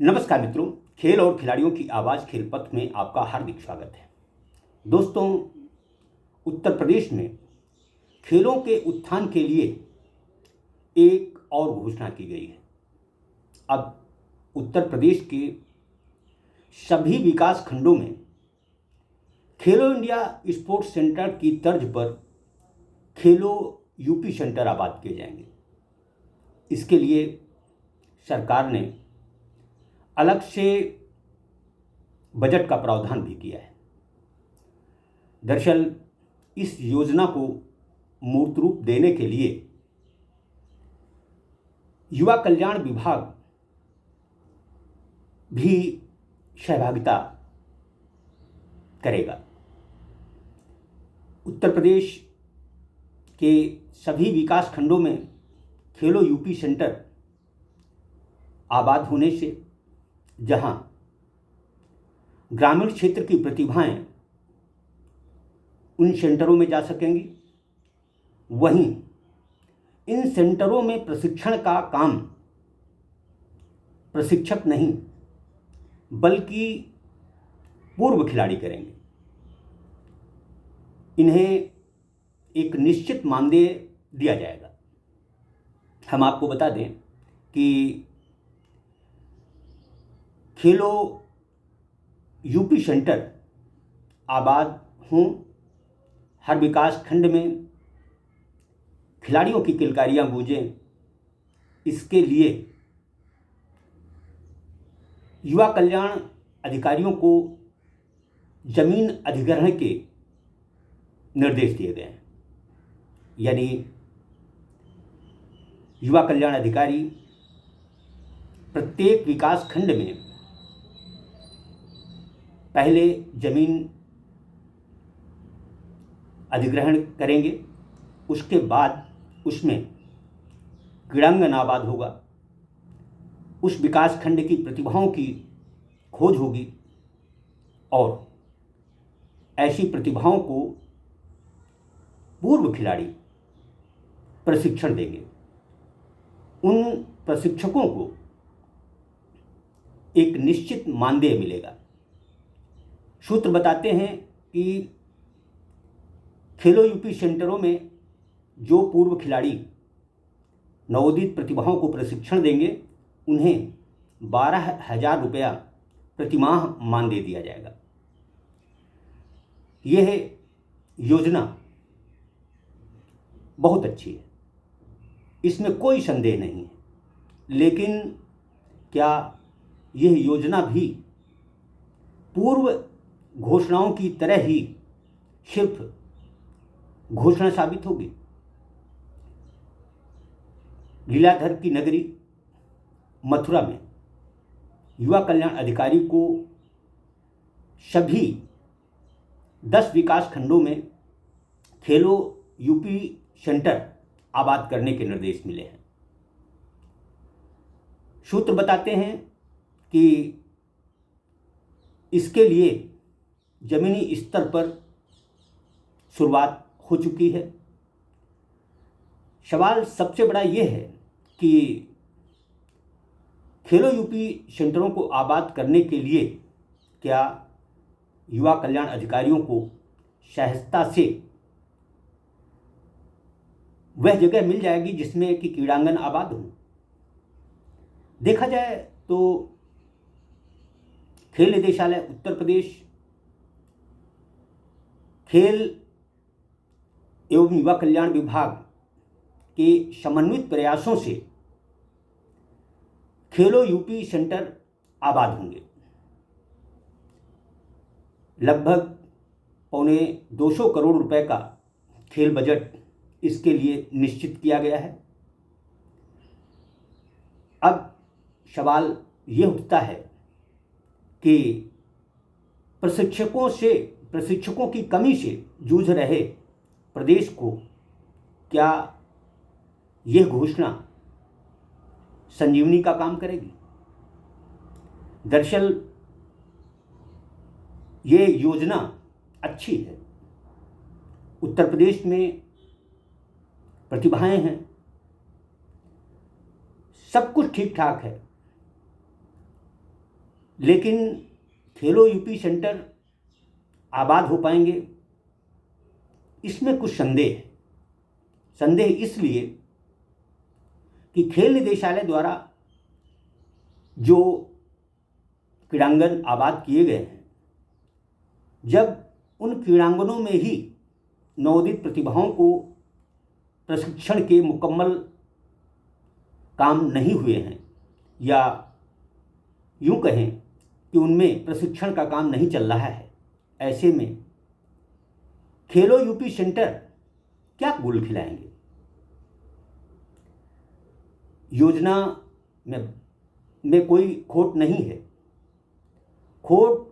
नमस्कार मित्रों, खेल और खिलाड़ियों की आवाज़ खेल पथ में आपका हार्दिक स्वागत है। दोस्तों, उत्तर प्रदेश में खेलों के उत्थान के लिए एक और घोषणा की गई है। अब उत्तर प्रदेश के सभी विकास खंडों में खेलो इंडिया स्पोर्ट्स सेंटर की तर्ज पर खेलो यूपी सेंटर आबाद किए जाएंगे। इसके लिए सरकार ने अलग से बजट का प्रावधान भी किया है। दरअसल इस योजना को मूर्त रूप देने के लिए युवा कल्याण विभाग भी सहभागिता करेगा। उत्तर प्रदेश के सभी विकास खंडों में खेलो यूपी सेंटर आबाद होने से जहां ग्रामीण क्षेत्र की प्रतिभाएं उन सेंटरों में जा सकेंगी, वहीं इन सेंटरों में प्रशिक्षण का काम प्रशिक्षक नहीं बल्कि पूर्व खिलाड़ी करेंगे। इन्हें एक निश्चित मानदेय दिया जाएगा। हम आपको बता दें कि खेलो यूपी सेंटर आबाद हों, हर विकास खंड में खिलाड़ियों की किलकारियां गूंजें, इसके लिए युवा कल्याण अधिकारियों को जमीन अधिग्रहण के निर्देश दिए गए हैं। यानी युवा कल्याण अधिकारी प्रत्येक विकास खंड में पहले जमीन अधिग्रहण करेंगे, उसके बाद उसमें क्रीड़ांगन आबाद होगा, उस विकास खंड की प्रतिभाओं की खोज होगी और ऐसी प्रतिभाओं को पूर्व खिलाड़ी प्रशिक्षण देंगे। उन प्रशिक्षकों को एक निश्चित मानदेय मिलेगा। सूत्र बताते हैं कि खेलो यूपी सेंटरों में जो पूर्व खिलाड़ी नवोदित प्रतिभाओं को प्रशिक्षण देंगे, उन्हें 12,000 रुपया प्रतिमाह मानदेय दिया जाएगा। यह योजना बहुत अच्छी है, इसमें कोई संदेह नहीं है। लेकिन क्या यह योजना भी पूर्व घोषणाओं की तरह ही सिर्फ घोषणा साबित होगी? लीलाधर की नगरी मथुरा में युवा कल्याण अधिकारी को सभी 10 विकास खंडों में खेलो यूपी सेंटर आबाद करने के निर्देश मिले हैं। सूत्र बताते हैं कि इसके लिए जमीनी स्तर पर शुरुआत हो चुकी है। सवाल सबसे बड़ा यह है कि खेलो यूपी सेंटरों को आबाद करने के लिए क्या युवा कल्याण अधिकारियों को सहजता से वह जगह मिल जाएगी जिसमें कि क्रीड़ांगन आबाद हो? देखा जाए तो खेल निदेशालय उत्तर प्रदेश खेल एवं युवा कल्याण विभाग के समन्वित प्रयासों से खेलो यूपी सेंटर आबाद होंगे। लगभग 225 करोड़ रुपए का खेल बजट इसके लिए निश्चित किया गया है। अब सवाल ये उठता है कि प्रशिक्षकों की कमी से जूझ रहे प्रदेश को क्या यह घोषणा संजीवनी का काम करेगी? दरअसल ये योजना अच्छी है। उत्तर प्रदेश में प्रतिभाएं हैं, सब कुछ ठीक ठाक है, लेकिन खेलो यूपी सेंटर आबाद हो पाएंगे, इसमें कुछ संदेह है। संदेह इसलिए कि खेल निदेशालय द्वारा जो क्रीड़ांगन आबाद किए गए हैं, जब उन क्रीड़ांगनों में ही नवोदित प्रतिभाओं को प्रशिक्षण के मुकम्मल काम नहीं हुए हैं, या यूँ कहें कि उनमें प्रशिक्षण का काम नहीं चल रहा है, ऐसे में खेलो यूपी सेंटर क्या गोल खिलाएंगे? योजना में कोई खोट नहीं है। खोट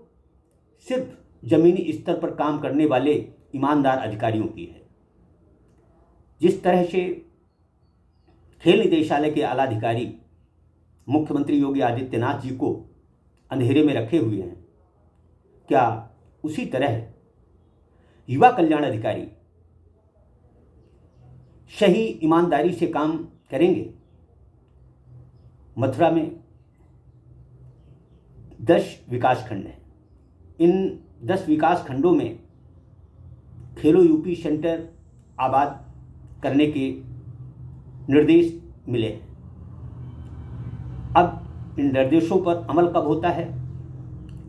सिर्फ जमीनी स्तर पर काम करने वाले ईमानदार अधिकारियों की है। जिस तरह से खेल निदेशालय के आला अधिकारी मुख्यमंत्री योगी आदित्यनाथ जी को अंधेरे में रखे हुए हैं, क्या उसी तरह युवा कल्याण अधिकारी सही ईमानदारी से काम करेंगे? मथुरा में 10 विकास खंड हैं। इन 10 विकास खंडों में खेलो यूपी सेंटर आबाद करने के निर्देश मिले हैं। अब इन निर्देशों पर अमल कब होता है,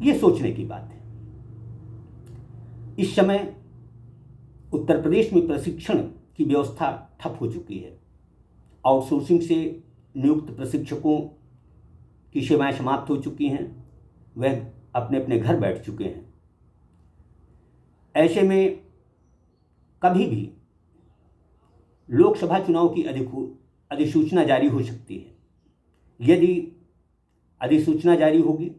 ये सोचने की बात है। इस समय उत्तर प्रदेश में प्रशिक्षण की व्यवस्था ठप हो चुकी है। आउटसोर्सिंग से नियुक्त प्रशिक्षकों की सेवाएं समाप्त हो चुकी हैं, वह अपने अपने घर बैठ चुके हैं। ऐसे में कभी भी लोकसभा चुनाव की अधिसूचना जारी हो सकती है। यदि अधिसूचना जारी होगी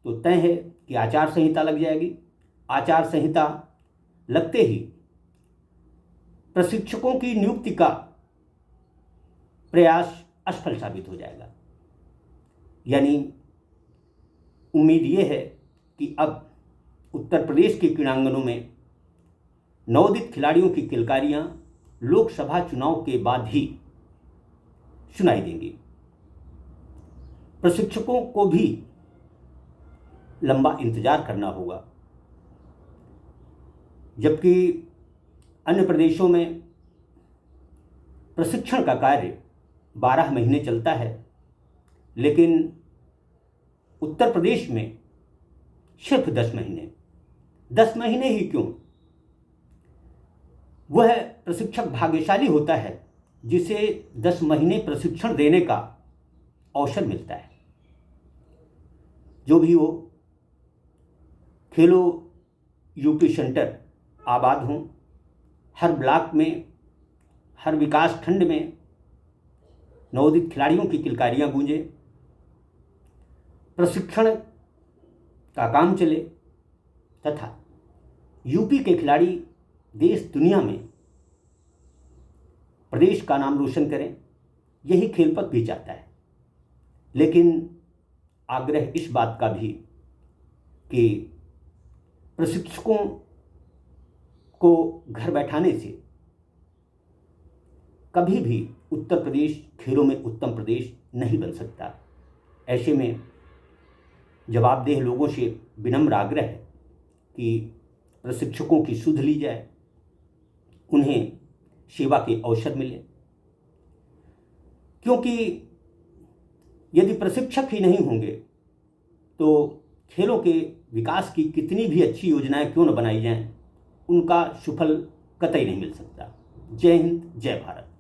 तो तय है कि आचार संहिता लग जाएगी। आचार संहिता लगते ही प्रशिक्षकों की नियुक्ति का प्रयास असफल साबित हो जाएगा। यानी उम्मीद ये है कि अब उत्तर प्रदेश के क्रीड़ांगनों में नवोदित खिलाड़ियों की किलकारियां लोकसभा चुनाव के बाद ही सुनाई देंगी। प्रशिक्षकों को भी लंबा इंतजार करना होगा, जबकि अन्य प्रदेशों में प्रशिक्षण का कार्य 12 महीने चलता है, लेकिन उत्तर प्रदेश में सिर्फ 10 महीने। 10 महीने ही क्यों, वह प्रशिक्षक भाग्यशाली होता है जिसे 10 महीने प्रशिक्षण देने का अवसर मिलता है। जो भी हो, खेलो यूपी सेंटर आबाद हों, हर ब्लॉक में, हर विकास खंड में नवोदित खिलाड़ियों की किलकारियां गूंजें, प्रशिक्षण का काम चले तथा यूपी के खिलाड़ी देश दुनिया में प्रदेश का नाम रोशन करें, यही खेलपथ भी चाहता है। लेकिन आग्रह इस बात का भी कि प्रशिक्षकों को घर बैठाने से कभी भी उत्तर प्रदेश खेलों में उत्तम प्रदेश नहीं बन सकता। ऐसे में जवाबदेह लोगों से विनम्र आग्रह है कि प्रशिक्षकों की सुध ली जाए, उन्हें सेवा के अवसर मिले, क्योंकि यदि प्रशिक्षक ही नहीं होंगे तो खेलों के विकास की कितनी भी अच्छी योजनाएं क्यों न बनाई जाएं, उनका सुफल कतई नहीं मिल सकता। जय हिंद, जय भारत।